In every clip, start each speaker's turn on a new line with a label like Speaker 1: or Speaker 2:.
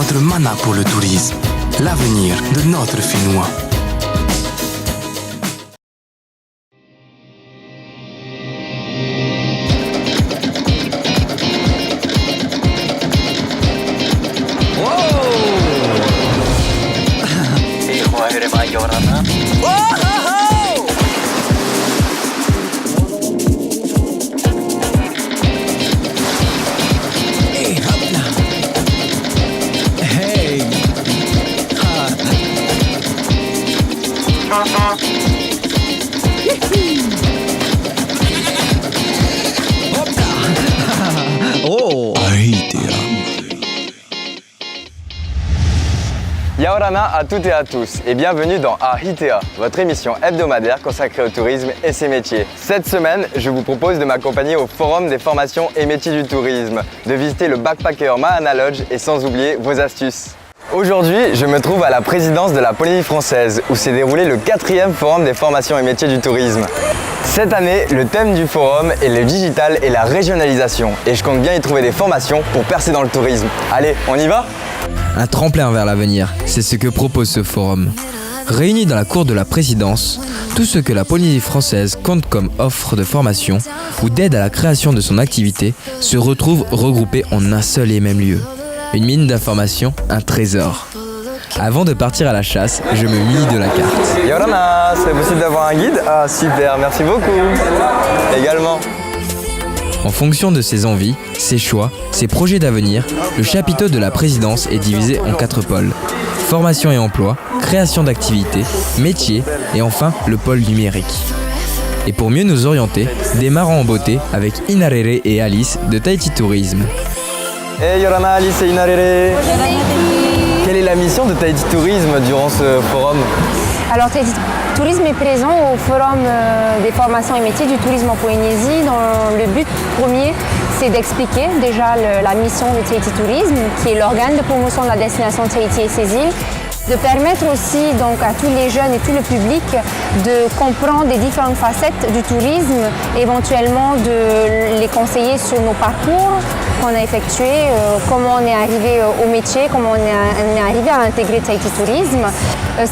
Speaker 1: notre mana pour le tourisme, l'avenir de notre Finnois.
Speaker 2: Yaorana à toutes et à tous et bienvenue dans Ahitea, votre émission hebdomadaire consacrée au tourisme et ses métiers. Cette semaine, je vous propose de m'accompagner au Forum des formations et métiers du tourisme, de visiter le Backpacker Mahana Lodge et sans oublier vos astuces. Aujourd'hui, je me trouve à la présidence de la Polynésie française où s'est déroulé le 4e Forum des formations et métiers du tourisme. Cette année, le thème du forum est le digital et la régionalisation et je compte bien y trouver des formations pour percer dans le tourisme. Allez, on y va ?
Speaker 3: Un tremplin vers l'avenir, c'est ce que propose ce forum. Réunis dans la cour de la présidence, tout ce que la Polynésie française compte comme offre de formation ou d'aide à la création de son activité se retrouve regroupé en un seul et même lieu. Une mine d'informations, un trésor. Avant de partir à la chasse, je me munis de la carte.
Speaker 2: Yorana, c'est possible d'avoir un guide ? Ah super, merci beaucoup. Également.
Speaker 3: En fonction de ses envies, ses choix, ses projets d'avenir, le chapiteau de la présidence est divisé en 4 pôles. Formation et emploi, création d'activités, métiers et enfin le pôle numérique. Et pour mieux nous orienter, démarrons en beauté avec Inarere et Alice de Tahiti Tourisme.
Speaker 2: Hey Yorana, Alice et Inarere. Quelle est la mission de Tahiti Tourisme durant ce forum ?
Speaker 4: Alors Tahiti Tourisme est présent au Forum des formations et métiers du tourisme en Polynésie dont le but premier c'est d'expliquer déjà la mission de Tahiti Tourisme qui est l'organe de promotion de la destination Tahiti et ses îles, de permettre aussi donc à tous les jeunes et tout le public de comprendre les différentes facettes du tourisme, éventuellement de les conseiller sur nos parcours qu'on a effectués, comment on est arrivé au métier, comment on est arrivé à intégrer Tahiti Tourisme.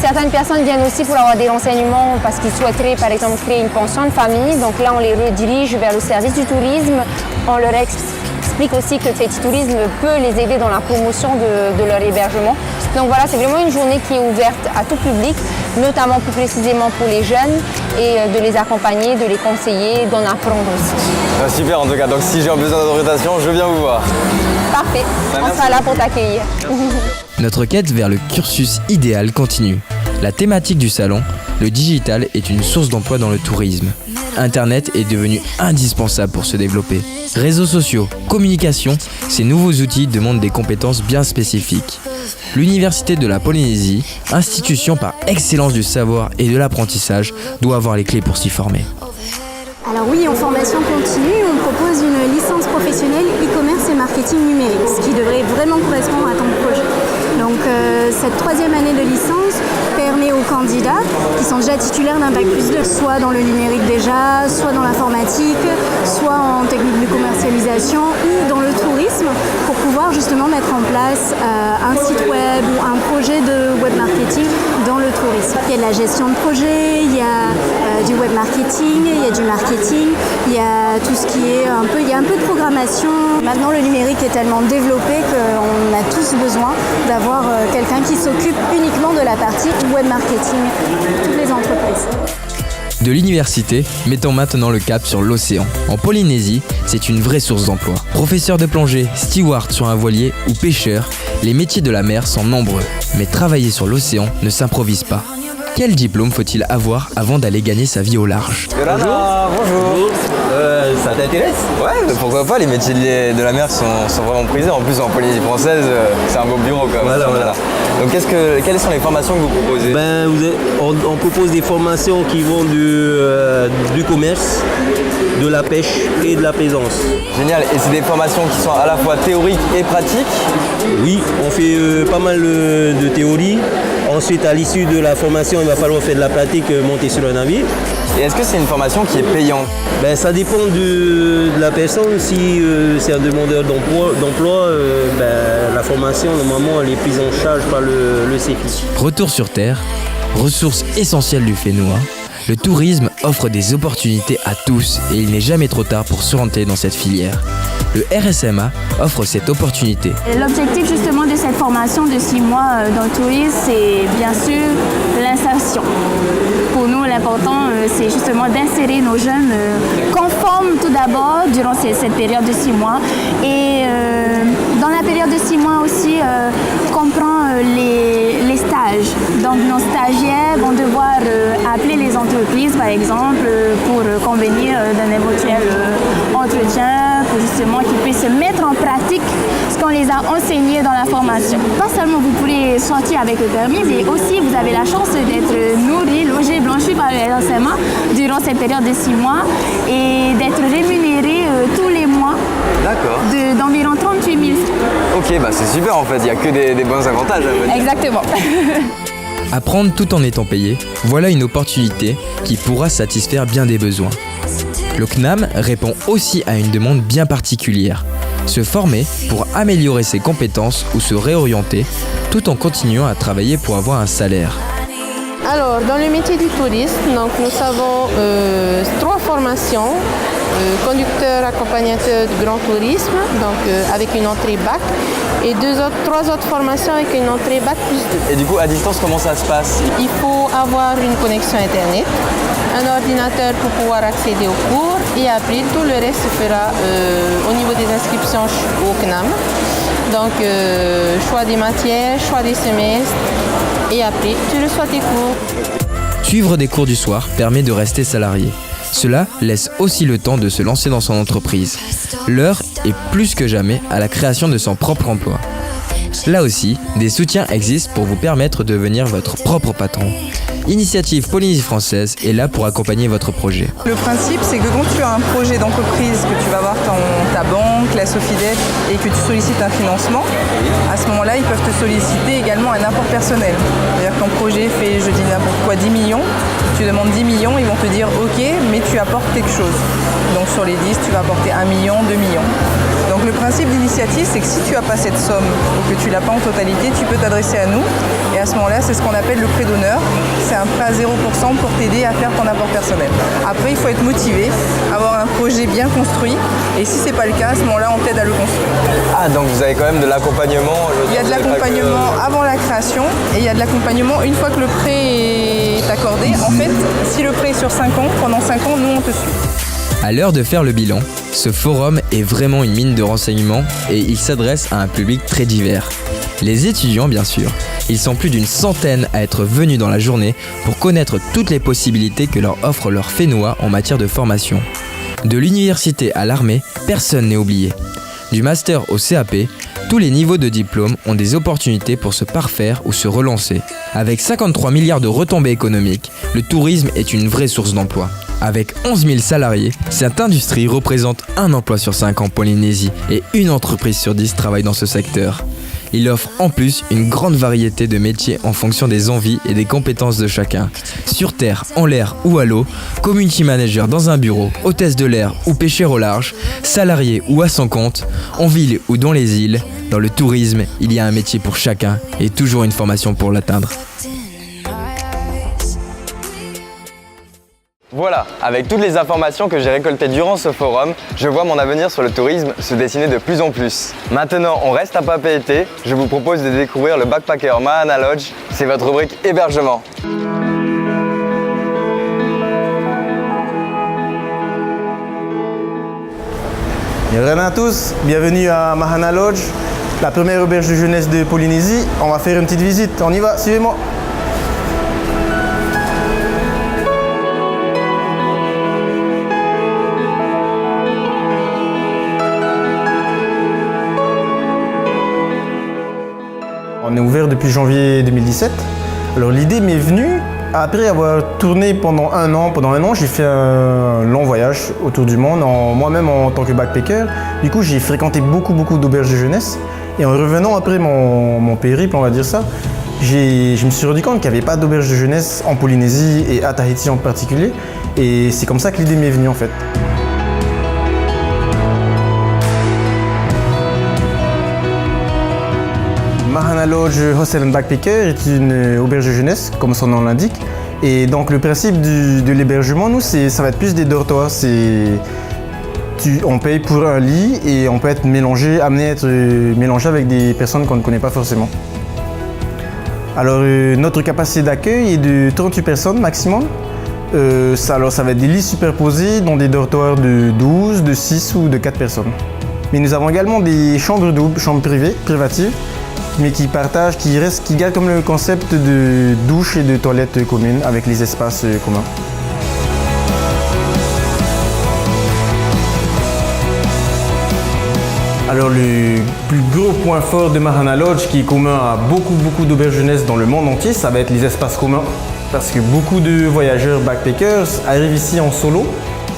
Speaker 4: Certaines personnes viennent aussi pour avoir des renseignements parce qu'ils souhaiteraient par exemple créer une pension de famille, donc là on les redirige vers le service du tourisme, on leur explique aussi que Tahiti Tourisme peut les aider dans la promotion de leur hébergement. Donc voilà, c'est vraiment une journée qui est ouverte à tout public, notamment plus précisément pour les jeunes, et de les accompagner, de les conseiller, d'en apprendre aussi.
Speaker 2: Ah, super en tout cas, donc si j'ai besoin d'orientation, je viens vous voir.
Speaker 4: Parfait, on sera là pour t'accueillir.
Speaker 3: Notre quête vers le cursus idéal continue. La thématique du salon, le digital est une source d'emploi dans le tourisme. Internet est devenu indispensable pour se développer. Réseaux sociaux, communication, ces nouveaux outils demandent des compétences bien spécifiques. L'Université de la Polynésie, institution par excellence du savoir et de l'apprentissage, doit avoir les clés pour s'y former.
Speaker 5: Alors oui, en formation continue, on propose une licence professionnelle e-commerce et marketing numérique, ce qui devrait vraiment correspondre à ton projet. Donc cette 3e année de licence permet aux candidats qui sont déjà titulaires d'un Bac+2, soit dans le numérique déjà, soit dans l'informatique, soit en technique de commercialisation ou dans le tourisme, pour pouvoir justement mettre en place un site web ou un projet de web marketing dans le tourisme. Il y a de la gestion de projet, il y a du web marketing, il y a du marketing, il y a tout ce qui est il y a un peu de programmation. Maintenant le numérique est tellement développé qu'on a tous besoin d'avoir quelqu'un qui s'occupe uniquement de la partie web marketing, toutes les entreprises.
Speaker 3: De l'université, mettons maintenant le cap sur l'océan. En Polynésie, c'est une vraie source d'emploi. Professeur de plongée, steward sur un voilier ou pêcheur, les métiers de la mer sont nombreux. Mais travailler sur l'océan ne s'improvise pas. Quel diplôme faut-il avoir avant d'aller gagner sa vie au large ?
Speaker 2: Bonjour. Ça t'intéresse ? Ouais, pourquoi pas, les métiers de la mer sont vraiment prisés. En plus, en Polynésie française, c'est un beau bureau quand même. Voilà. Donc quelles sont les formations que vous proposez ?
Speaker 6: On propose des formations qui vont du commerce, de la pêche et de la plaisance.
Speaker 2: Génial, et c'est des formations qui sont à la fois théoriques et pratiques ?
Speaker 6: Oui, on fait pas mal de théorie. Ensuite, à l'issue de la formation, il va falloir faire de la pratique, monter sur le navire.
Speaker 2: Et est-ce que c'est une formation qui est payante?
Speaker 6: Ben, ça dépend de la personne. Si c'est un demandeur d'emploi, la formation, normalement, elle est prise en charge par le CEFI.
Speaker 3: Retour sur Terre, ressource essentielle du Fénois, le tourisme offre des opportunités à tous et il n'est jamais trop tard pour s'orienter dans cette filière. Le RSMA offre cette opportunité.
Speaker 7: L'objectif justement de cette formation de 6 mois dans le tourisme, c'est bien sûr l'insertion. Pour nous, l'important, c'est justement d'insérer nos jeunes conformes tout d'abord durant cette période de 6 mois. Et dans la période de 6 mois aussi, comprend les stages. Donc nos stagiaires vont devoir appeler les entreprises, par exemple, pour convenir d'un éventuel entretien, pour justement qu'ils puissent mettre en pratique ce qu'on les a enseignés dans la formation. Pas seulement vous pourrez sortir avec le permis, mais aussi vous avez la chance d'être nourri, logé, blanchi par le RSMA durant cette période de 6 mois et d'être rémunéré tous les mois d'environ 38 000 francs.
Speaker 2: Ok, bah c'est super en fait, il n'y a que des bons avantages.
Speaker 7: Exactement.
Speaker 3: Apprendre tout en étant payé, voilà une opportunité qui pourra satisfaire bien des besoins. Le CNAM répond aussi à une demande bien particulière. Se former pour améliorer ses compétences ou se réorienter tout en continuant à travailler pour avoir un salaire.
Speaker 8: Alors, dans le métier du tourisme, donc, nous avons 3 formations. Conducteur accompagnateur du grand tourisme, donc avec une entrée bac, et 3 autres formations avec une entrée bac +2.
Speaker 2: Et du coup, à distance, comment ça se passe?
Speaker 8: Il faut avoir une connexion internet, un ordinateur pour pouvoir accéder aux cours, et après tout le reste se fera au niveau des inscriptions au CNAM. Donc choix des matières, choix des semestres, et après tu reçois tes cours.
Speaker 3: Suivre des cours du soir permet de rester salarié. Cela laisse aussi le temps de se lancer dans son entreprise. L'heure est plus que jamais à la création de son propre emploi. Là aussi, des soutiens existent pour vous permettre de devenir votre propre patron. Initiative Polynésie française est là pour accompagner votre projet.
Speaker 9: Le principe, c'est que quand tu as un projet d'entreprise, que tu vas voir ta banque, la Sofidep, et que tu sollicites un financement, à ce moment-là, ils peuvent te solliciter également un apport personnel. C'est-à-dire que ton projet fait, je dis n'importe quoi, 10 millions, tu demandes 10 millions, ils vont te dire OK, mais tu apportes quelque chose. Donc sur les 10, tu vas apporter 1 million, 2 millions. Donc le principe d'initiative, c'est que si tu n'as pas cette somme ou que tu ne l'as pas en totalité, tu peux t'adresser à nous. Et à ce moment-là, c'est ce qu'on appelle le prêt d'honneur. C'est un prêt à 0% pour t'aider à faire ton apport personnel. Après, il faut être motivé, avoir un projet bien construit. Et si ce n'est pas le cas, à ce moment-là, on t'aide à le construire.
Speaker 2: Ah, donc vous avez quand même de l'accompagnement.
Speaker 9: Il y a de l'accompagnement avant la création et il y a de l'accompagnement une fois que le prêt est accordé. En fait, si le prêt est sur 5 ans, pendant 5 ans, nous, on te suit.
Speaker 3: À l'heure de faire le bilan, ce forum est vraiment une mine de renseignements et il s'adresse à un public très divers. Les étudiants, bien sûr. Ils sont plus d'une centaine à être venus dans la journée pour connaître toutes les possibilités que leur offre leur Fénois en matière de formation. De l'université à l'armée, personne n'est oublié. Du master au CAP, tous les niveaux de diplôme ont des opportunités pour se parfaire ou se relancer. Avec 53 milliards de retombées économiques, le tourisme est une vraie source d'emploi. Avec 11 000 salariés, cette industrie représente un emploi sur 5 en Polynésie et une entreprise sur 10 travaille dans ce secteur. Il offre en plus une grande variété de métiers en fonction des envies et des compétences de chacun. Sur terre, en l'air ou à l'eau, community manager dans un bureau, hôtesse de l'air ou pêcheur au large, salarié ou à son compte, en ville ou dans les îles, dans le tourisme, il y a un métier pour chacun et toujours une formation pour l'atteindre.
Speaker 2: Voilà, avec toutes les informations que j'ai récoltées durant ce forum, je vois mon avenir sur le tourisme se dessiner de plus en plus. Maintenant, on reste à Papeete. Je vous propose de découvrir le Backpacker Mahana Lodge. C'est votre rubrique hébergement.
Speaker 10: Bienvenue à tous, bienvenue à Mahana Lodge, la première auberge de jeunesse de Polynésie. On va faire une petite visite, on y va, suivez-moi. On est ouvert depuis janvier 2017. Alors l'idée m'est venue après avoir tourné pendant un an. Pendant un an, j'ai fait un long voyage autour du monde, moi-même en tant que backpacker. Du coup, j'ai fréquenté beaucoup d'auberges de jeunesse. Et en revenant après mon périple, on va dire ça, je me suis rendu compte qu'il n'y avait pas d'auberge de jeunesse en Polynésie et à Tahiti en particulier. Et c'est comme ça que l'idée m'est venue en fait. Mahana Lodge Hostel and Backpacker est une auberge de jeunesse, comme son nom l'indique. Et donc le principe de l'hébergement, nous, ça va être plus des dortoirs. On paye pour un lit et on peut être amené à être mélangé avec des personnes qu'on ne connaît pas forcément. Alors notre capacité d'accueil est de 38 personnes maximum. Ça va être des lits superposés dans des dortoirs de 12, de 6 ou de 4 personnes. Mais nous avons également des chambres doubles, chambres privées, privatives, mais qui gardent comme le concept de douche et de toilettes communes avec les espaces communs. Alors le plus gros point fort de Mahana Lodge, qui est commun à beaucoup d'auberges jeunesse dans le monde entier, ça va être les espaces communs. Parce que beaucoup de voyageurs backpackers arrivent ici en solo.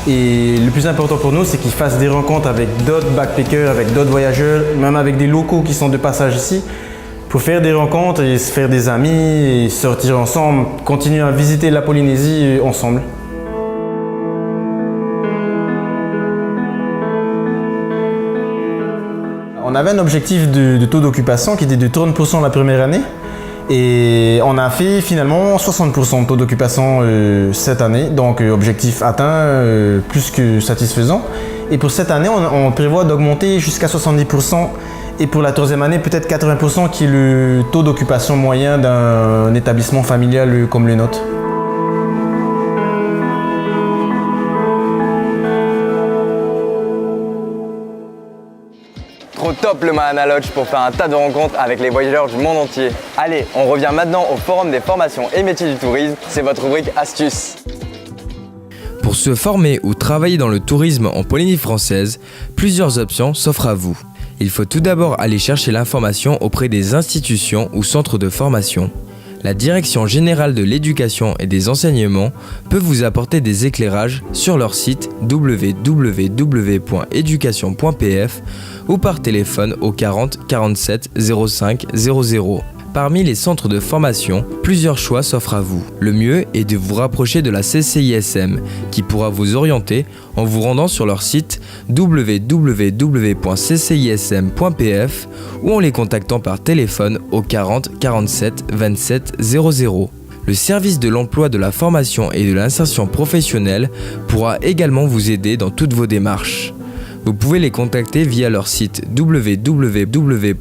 Speaker 10: Et le plus important pour nous, c'est qu'ils fassent des rencontres avec d'autres backpackers, avec d'autres voyageurs, même avec des locaux qui sont de passage ici, pour faire des rencontres et se faire des amis et sortir ensemble, continuer à visiter la Polynésie ensemble. On avait un objectif de taux d'occupation qui était de 30% la première année et on a fait finalement 60% de taux d'occupation cette année, donc objectif atteint, plus que satisfaisant. Et pour cette année, on prévoit d'augmenter jusqu'à 70% et pour la troisième année, peut-être 80% qui est le taux d'occupation moyen d'un établissement familial comme le nôtre.
Speaker 2: Trop top le Mahana Lodge pour faire un tas de rencontres avec les voyageurs du monde entier. Allez, on revient maintenant au Forum des formations et métiers du tourisme, c'est votre rubrique astuces.
Speaker 3: Pour se former ou travailler dans le tourisme en Polynésie française, plusieurs options s'offrent à vous. Il faut tout d'abord aller chercher l'information auprès des institutions ou centres de formation. La Direction générale de l'éducation et des enseignements peut vous apporter des éclairages sur leur site www.education.pf ou par téléphone au 40 47 05 00. Parmi les centres de formation, plusieurs choix s'offrent à vous. Le mieux est de vous rapprocher de la CCISM qui pourra vous orienter en vous rendant sur leur site www.ccism.pf ou en les contactant par téléphone au 40 47 27 00. Le service de l'emploi, de la formation et de l'insertion professionnelle pourra également vous aider dans toutes vos démarches. Vous pouvez les contacter via leur site www.cefi.pf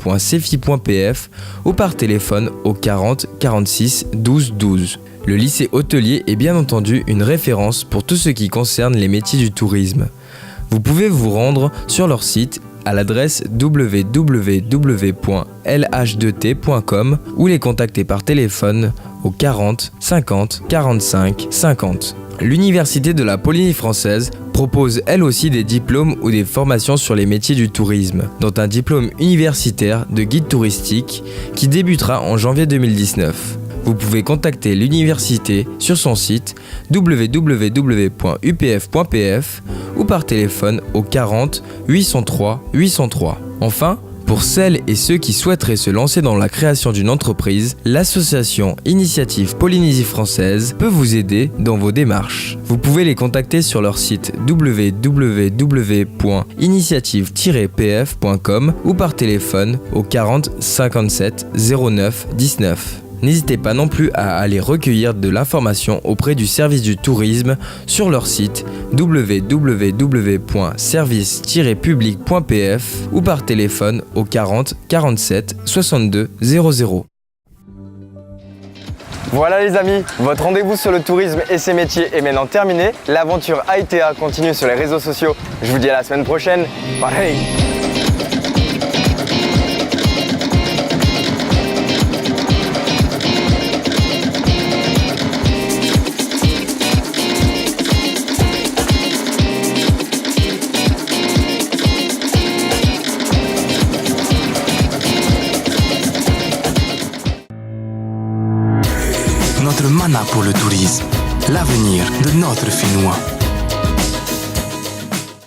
Speaker 3: ou par téléphone au 40 46 12 12. Le lycée hôtelier est bien entendu une référence pour tout ce qui concerne les métiers du tourisme. Vous pouvez vous rendre sur leur site à l'adresse www.lh2t.com ou les contacter par téléphone au 40 50 45 50. L'Université de la Polynésie française propose elle aussi des diplômes ou des formations sur les métiers du tourisme, dont un diplôme universitaire de guide touristique qui débutera en janvier 2019. Vous pouvez contacter l'université sur son site www.upf.pf ou par téléphone au 40 803 803. Enfin, pour celles et ceux qui souhaiteraient se lancer dans la création d'une entreprise, l'association Initiative Polynésie Française peut vous aider dans vos démarches. Vous pouvez les contacter sur leur site www.initiative-pf.com ou par téléphone au 40 57 09 19. N'hésitez pas non plus à aller recueillir de l'information auprès du service du tourisme sur leur site www.service-public.pf ou par téléphone au 40 47 62 00.
Speaker 2: Voilà les amis, votre rendez-vous sur le tourisme et ses métiers est maintenant terminé. L'aventure AITA continue sur les réseaux sociaux. Je vous dis à la semaine prochaine. Bye.
Speaker 1: Notre mana pour le tourisme, l'avenir de notre Finnois.